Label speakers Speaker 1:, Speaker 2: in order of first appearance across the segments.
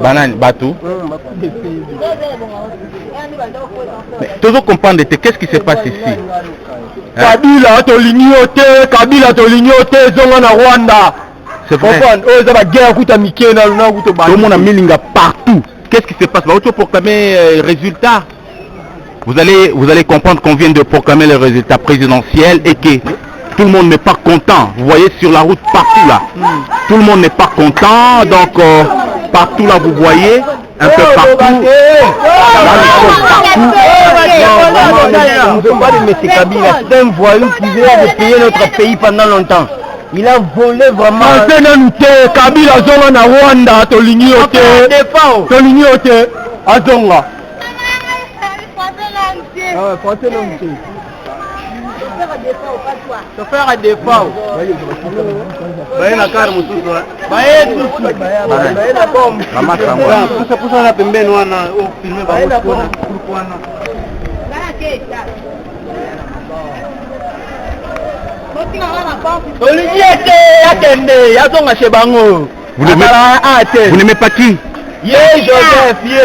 Speaker 1: Banane, Batou. Toujours comprendre, qu'est-ce qui se passe ici?
Speaker 2: Kabila, Tolignote, Kabila, Tolignote, Zongana, Rwanda.
Speaker 1: C'est vrai. Tout le monde a mis Linga partout. Qu'est-ce qui se passe? Vous allez proclamer résultat. Vous allez comprendre qu'on vient de proclamer le résultat présidentiel et que tout le monde n'est pas content. Vous voyez sur la route partout là. Tout le monde n'est pas content. Donc partout là vous voyez un peu partout.
Speaker 2: On ne peut pas le mettre Kabila. C'est un voyou qui vient de payer notre pays pendant longtemps. Il a volé vraiment. Kabila Zonga Rwanda, Tolignote, Azonga. Chauffeur à défaut.
Speaker 1: Vous n'aimez pas qui?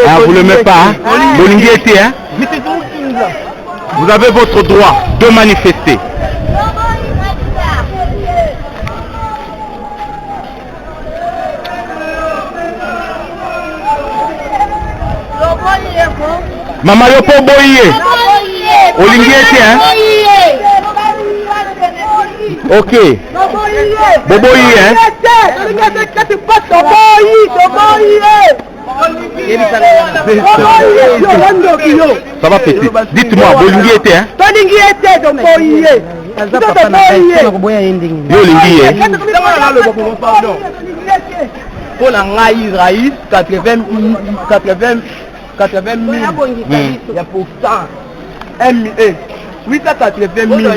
Speaker 1: Ah, vous ne l'aimez pas, hein? Vous avez votre droit de manifester. Maman Yopo Boye. Olingiete, hein? Ok. Boboye, hein? Ça va péter. Dites-moi, Bolingiete, hein?
Speaker 2: Pour la Raïs, 80 000. Il y a pourtant 880 000.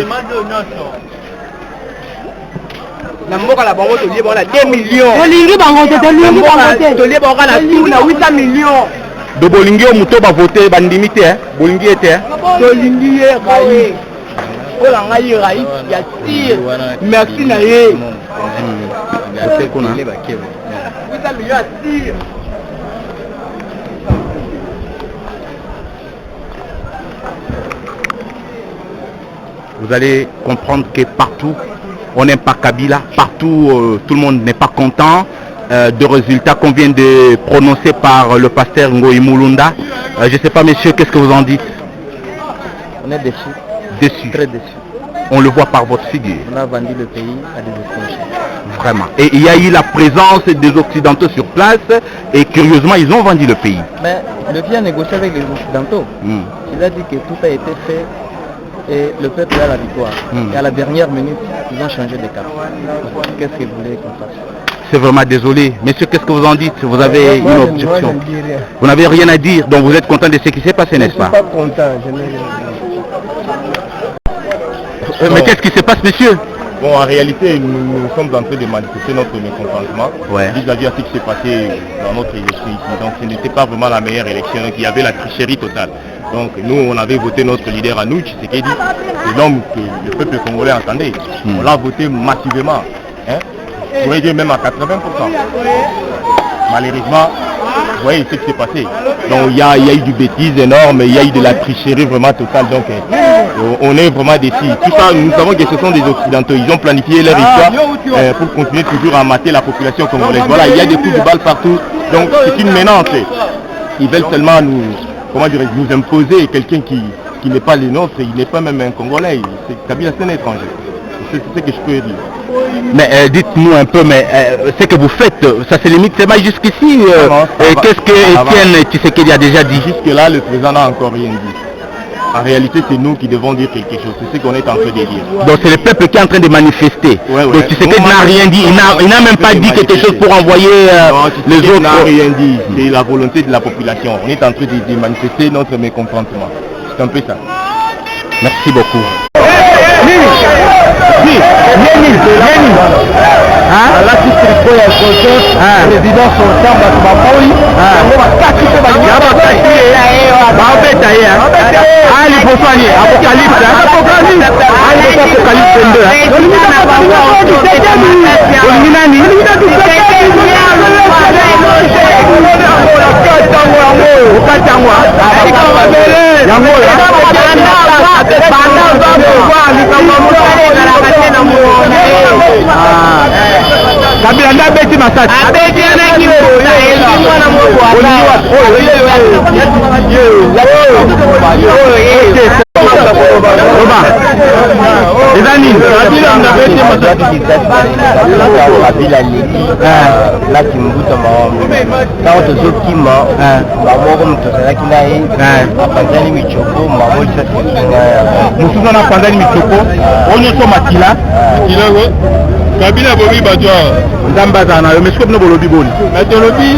Speaker 2: La mboka la bango to lié bon la 2 millions. Bolingi bango to lié bon la 800 millions.
Speaker 1: De Bolingi au muto ba voter bandimité hein. Bolingi était hein.
Speaker 2: Bolingi Raïs. Oh la Raïs ya tire. Merci na ye.
Speaker 1: C'est qu'on a.
Speaker 2: 800 millions à tire.
Speaker 1: Vous allez comprendre que partout, on n'aime pas Kabila, partout, tout le monde n'est pas content de résultats qu'on vient de prononcer par le pasteur Ngoï Mulunda. Je ne sais pas, messieurs, qu'est-ce que vous en dites?
Speaker 2: On est déçus.
Speaker 1: Déçus.
Speaker 2: Très déçus.
Speaker 1: On le voit par votre figure.
Speaker 2: On a vendu le pays à des étrangers.
Speaker 1: Vraiment. Et il y a eu la présence des Occidentaux sur place et curieusement, ils ont vendu le pays.
Speaker 2: Mais le bien négocié avec les Occidentaux. Il a dit que tout a été fait. Et le peuple a la victoire. Et à la dernière minute, ils ont changé de cap. Qu'est-ce que vous voulez qu'on fasse?
Speaker 1: C'est vraiment désolé. Messieurs, qu'est-ce que vous en dites? Vous avez une objection? Vous n'avez rien à dire, donc vous êtes content de ce qui s'est passé, n'est-ce pas?
Speaker 2: Je ne suis pas content.
Speaker 1: Mais qu'est-ce qui se passe, monsieur?
Speaker 3: Bon, en réalité, nous sommes en train de manifester notre mécontentement vis-à-vis de ce qui s'est passé dans notre élection ici. Donc ce n'était pas vraiment la meilleure élection, il y avait la tricherie totale. Donc nous, on avait voté notre leader à nous, Tshisekedi, c'est l'homme que le peuple congolais entendait. On l'a voté massivement, hein? Je pourrais dire même à 80%. Malheureusement, vous voyez ce qui s'est passé. Donc il y a eu du bêtise énorme, il y a eu de la tricherie vraiment totale. Donc on est vraiment déçus. Tout ça, nous savons que ce sont des Occidentaux. Ils ont planifié leur histoire pour continuer toujours à mater la population congolaise. Voilà, il y a des coups de balle partout. Donc c'est une menace. Ils veulent seulement nous imposer quelqu'un qui n'est pas le nôtre. Il n'est pas même un Congolais. Kabila, c'est un étranger. C'est ce que je peux dire.
Speaker 1: Mais dites-nous un peu, mais ce que vous faites, ça se limite seulement jusqu'ici. Qu'est-ce que Étienne Tshisekedi a déjà dit?
Speaker 3: Jusque-là, le président n'a encore rien dit. En réalité, c'est nous qui devons dire quelque chose. C'est ce qu'on est en train de dire.
Speaker 1: Donc c'est le peuple qui est en train de manifester. Donc Tshisekedi n'a rien dit. Il n'a même pas dit quelque chose pour envoyer les autres.
Speaker 3: Il n'a rien dit. C'est la volonté de la population. On est en train de manifester notre mécontentement. C'est un peu ça.
Speaker 1: Merci beaucoup.
Speaker 2: Président sortant Apocalypse
Speaker 1: Masasi.
Speaker 3: Kabila bobi badwa
Speaker 1: Nzamba zana yo mesko bino bolobi boni
Speaker 3: metolobi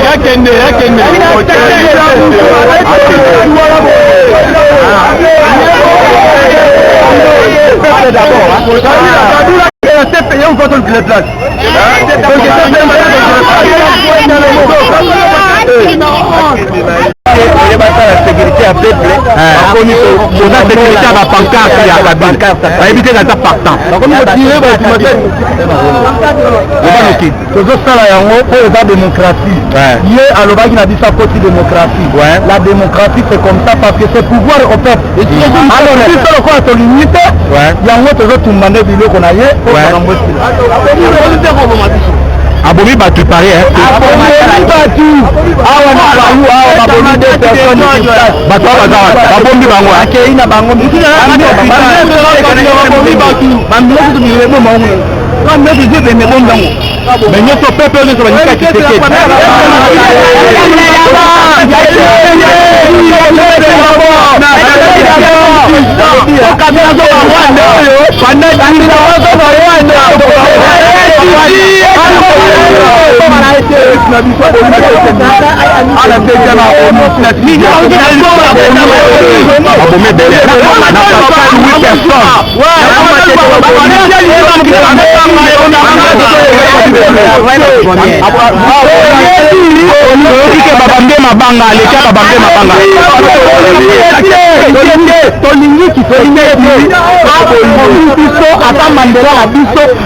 Speaker 3: yakende
Speaker 2: la sécurité à peuple.
Speaker 1: Pour la sécurité à la pancarte, il y a la pancarte. Pour éviter d'être partant.
Speaker 2: La démocratie. La démocratie c'est comme ça parce que c'est pouvoir au peuple. Alors si c'est le quoi ton limite, il y a un autre tout mandé de l'eau qu'on a eu.
Speaker 1: Abomi battu pareil hein.
Speaker 2: Abomi battu. Awa na bayu awa abomi deux personnes.
Speaker 1: Battu abomi bango.
Speaker 2: Akei na bango. Abomi battu. Bamile tu mile mo mo. Quand me disait de me bon bango.
Speaker 1: Mais nous sommes peuple nous sommes nika kiteke.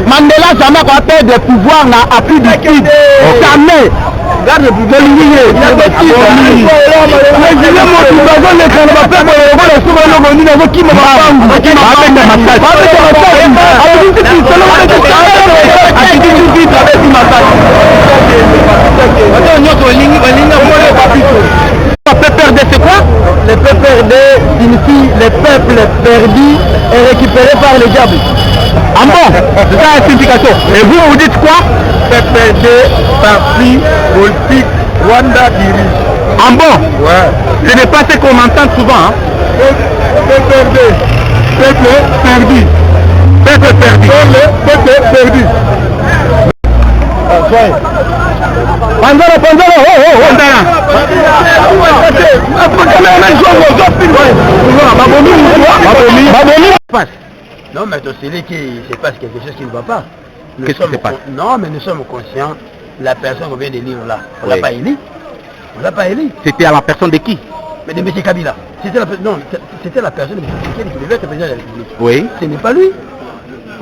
Speaker 2: Mandela jamais quoi perdre de pouvoir na appui du Sud. Jamais. Garde le pouvoir.
Speaker 1: PPRD c'est quoi?
Speaker 2: Le PPRD signifie les peuples perdus et récupérés par le diable.
Speaker 1: Ah bon? C'est ça la signification. Et vous, vous dites quoi?
Speaker 3: PPRD, parti politique Rwanda dirige.
Speaker 1: Ah bon?
Speaker 3: Ouais.
Speaker 1: Ce n'est pas ce qu'on entend souvent. Hein?
Speaker 3: PPRD, peuple perdu.
Speaker 1: Peuple perdu.
Speaker 3: Peuple perdu.
Speaker 2: Pandora,
Speaker 4: Non, mais c'est lui qui se passe quelque chose qui ne va pas.
Speaker 1: Qu'est-ce qui se passe?
Speaker 4: Non, mais nous sommes conscients. La personne qu'on vient de lire là, on l'a pas élu. On l'a pas élu.
Speaker 1: C'était à la personne de qui?
Speaker 4: Mais de M. Kabila. C'était la personne de M. Kabila qui devait être président de la République.
Speaker 1: Oui.
Speaker 4: Ce n'est pas lui.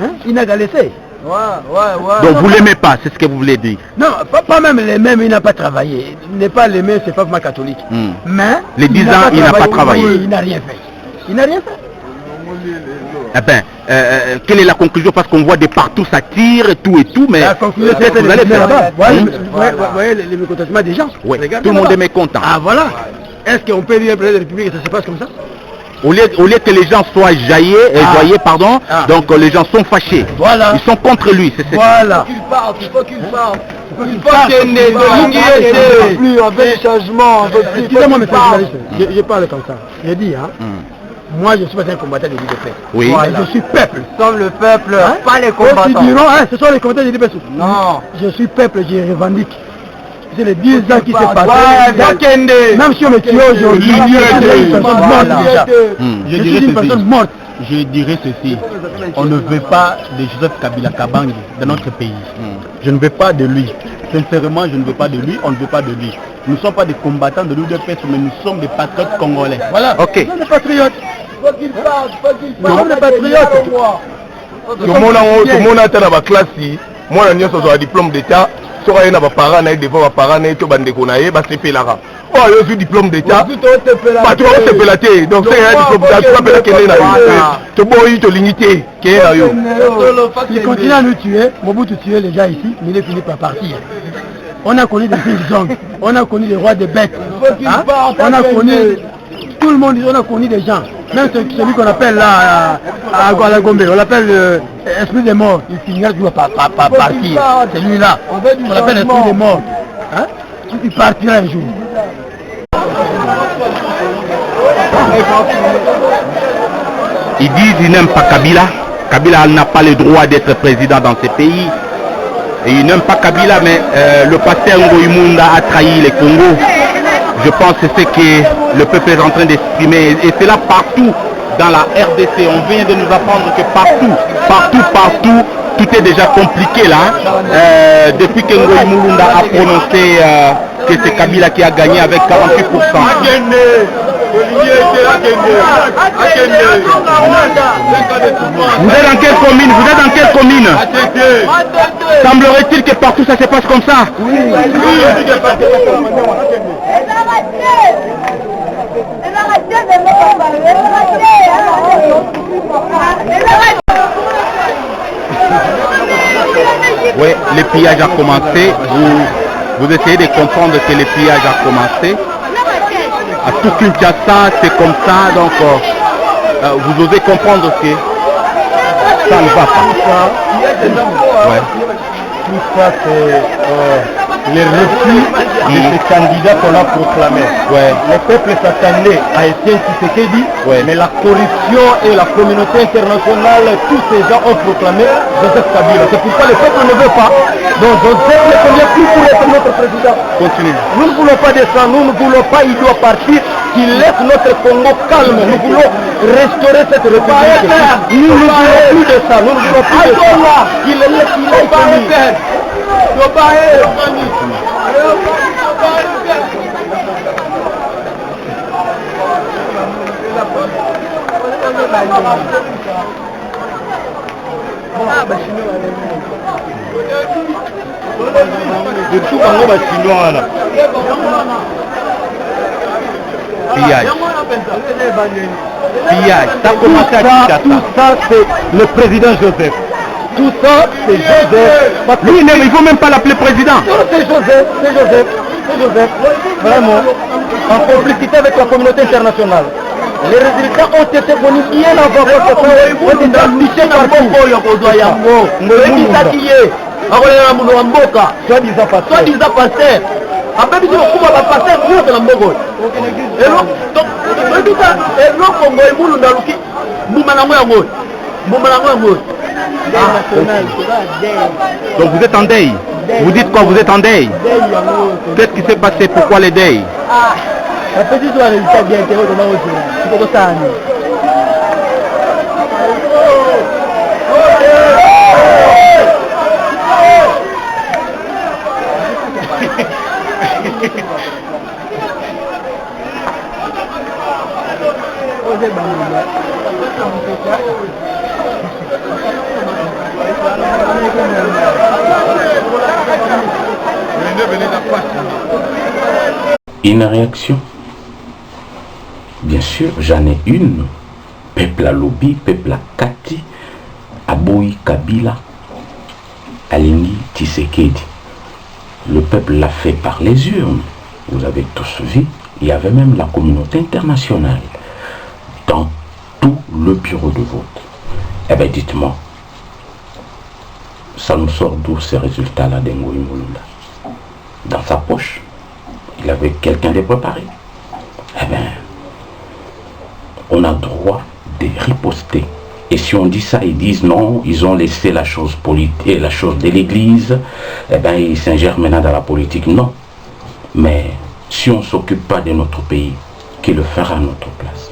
Speaker 4: Hein? Il n'a qu'à laisser. Ouais.
Speaker 1: Donc vous l'aimez pas, c'est ce que vous voulez dire?
Speaker 4: Non, pas même les mêmes, il n'a pas travaillé. Il n'est pas les mêmes, c'est pas vraiment catholique. Mais
Speaker 1: les 10 ans, il n'a pas travaillé.
Speaker 4: Oui, il n'a rien fait. Il n'a rien fait.
Speaker 1: Eh bien, quelle est la conclusion? Parce qu'on voit de partout ça tire et tout, mais
Speaker 4: la conclusion c'est que vous allez faire là-bas. Vous voyez les mécontentements des gens.
Speaker 1: Oui, tout le monde est mécontent.
Speaker 4: Ah voilà. Est-ce qu'on peut dire président de la République que ça se passe comme ça?
Speaker 1: Au lieu que les gens soient joyeux, donc les gens sont fâchés.
Speaker 4: Voilà.
Speaker 1: Ils sont contre lui.
Speaker 4: Voilà.
Speaker 2: Il faut qu'il parte. Il faut qu'il ne plus, on veut du changement.
Speaker 4: Excusez-moi, monsieur le journaliste, je parle comme ça. Je dis, hein. Moi, je ne suis pas un combattant de l'IDP.
Speaker 1: Oui.
Speaker 4: Voilà. Je suis peuple.
Speaker 2: Nous sommes le peuple, pas les combattants.
Speaker 4: Ce sont les combattants de l'IDP.
Speaker 2: Non.
Speaker 4: Je suis peuple, je revendique. C'est les 10 ans qui s'est passé. Même si on me tue aujourd'hui, je suis une personne morte.
Speaker 3: Je dirais ceci. On ne veut pas de Joseph Kabila Kabange dans notre pays. Je ne veux pas de lui. Sincèrement, je ne veux pas de lui. On ne veut pas de lui. Nous ne sommes pas des combattants de l'UDPS, mais nous sommes des patriotes congolais.
Speaker 4: Voilà.
Speaker 1: Ok.
Speaker 4: Nous sommes des patriotes.
Speaker 2: Faut qu'il parte.
Speaker 4: Nous sommes des patriotes.
Speaker 3: Tout le monde a dans la classe. Moi, je suis un diplôme d'État. Si on a des parents, devant les parents, to bande ko na ye ba sepelara Oh, il y a un diplôme d'État. Pas trop, c'est pelaté. Donc, c'est un diplôme d'État. Tu vas qu'il est là. Tu bois, tu limité.
Speaker 4: Il continue à nous tuer. Mobutu tuer les gens ici, mais il est fini par partir. On a connu des Zong, on a connu les rois des bêtes. Hein? On a connu tout le monde, on a connu des gens. Même celui qu'on appelle là à Gombe, on l'appelle esprit des morts. Il finira toujours par partir. C'est lui-là. On l'appelle esprit des morts. Hein? Il partira un jour.
Speaker 1: Ils disent qu'ils n'aiment pas Kabila. Kabila n'a pas le droit d'être président dans ces pays. Et ils n'aiment pas Kabila, mais le pasteur Ngoïmunda a trahi les Congos. Je pense que c'est ce que le peuple est en train d'exprimer. Et c'est là partout dans la RDC. On vient de nous apprendre que partout, tout est déjà compliqué là. Depuis que Ngoïmunda a prononcé que c'est Kabila qui a gagné avec 48%. Vous êtes dans quelle commune? Vous êtes dans quelle commune? Semblerait-il que partout ça se passe comme ça? Oui. Oui, le pillage a commencé. Vous essayez de comprendre que le pillage a commencé. À tout Kinshasa, c'est comme ça, donc vous osez comprendre que ça ne va pas. Ouais.
Speaker 2: Tout ça, c'est les refus de ces candidats qu'on a proclamés.
Speaker 1: Ouais.
Speaker 2: Le peuple s'attendait à Etienne Tshisekedi, mais la corruption et la communauté internationale, tous ces gens ont proclamé Joseph Kabila. C'est pourquoi le peuple ne veut pas. Donc Joseph ne convient plus pour être notre président.
Speaker 1: Continue.
Speaker 2: Nous ne voulons pas de ça, nous ne voulons pas, il doit partir, qu'il laisse notre Congo calme. Nous voulons restaurer cette république. Nous ne voulons plus de ça, nous ne voulons plus de ça. Qu'il laisse, il est fini.
Speaker 1: Pillage. Ça a commencé à Kinshasa.
Speaker 2: Tout ça, c'est le président Joseph. Tout ça, c'est Joseph.
Speaker 1: Lui, il ne faut même pas l'appeler président.
Speaker 2: C'est Joseph, c'est Joseph, c'est Joseph. Vraiment, en complicité avec la communauté internationale. Les résultats ont été connus bien avant parce qu'on était affichés partout. Soi-disant pasteur. Après, il faut que la pasteur soit la Mbogo. Et
Speaker 1: donc vous êtes en deuil. Vous dites quoi? Vous êtes en deuil? Qu'est-ce qui s'est passé? Pourquoi les deuils?
Speaker 4: La petite soirée, il bien intérêt de l'autre. C'est pour ça.
Speaker 5: Une réaction? Bien sûr, j'en ai une. Peuple à Lobi, peuple à Kati, Aboui Kabila, Alingi Tshisekedi. Le peuple l'a fait par les urnes. Vous avez tous vu. Il y avait même la communauté internationale dans tout le bureau de vote. Eh bien, dites-moi, ça nous sort d'où ces résultats-là d'Ngoïmunda? Dans sa poche, il avait quelqu'un de préparé. Eh bien, on a droit de riposter. Et si on dit ça, ils disent non, ils ont laissé la chose politique, la chose de l'Église, eh bien, ils s'ingèrent maintenant dans la politique. Non. Mais si on ne s'occupe pas de notre pays, qui le fera à notre place?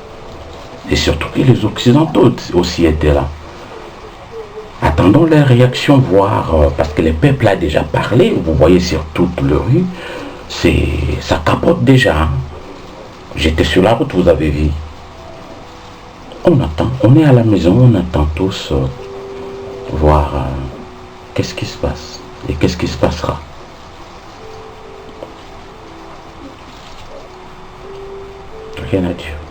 Speaker 5: Et surtout que les Occidentaux aussi étaient là. Attendons leur réaction, voir, parce que le peuple a déjà parlé, vous voyez sur toute le rue, ça capote déjà. Hein. J'étais sur la route, vous avez vu. On attend, on est à la maison, on attend tous voir qu'est-ce qui se passe et qu'est-ce qui se passera. Rien à dire.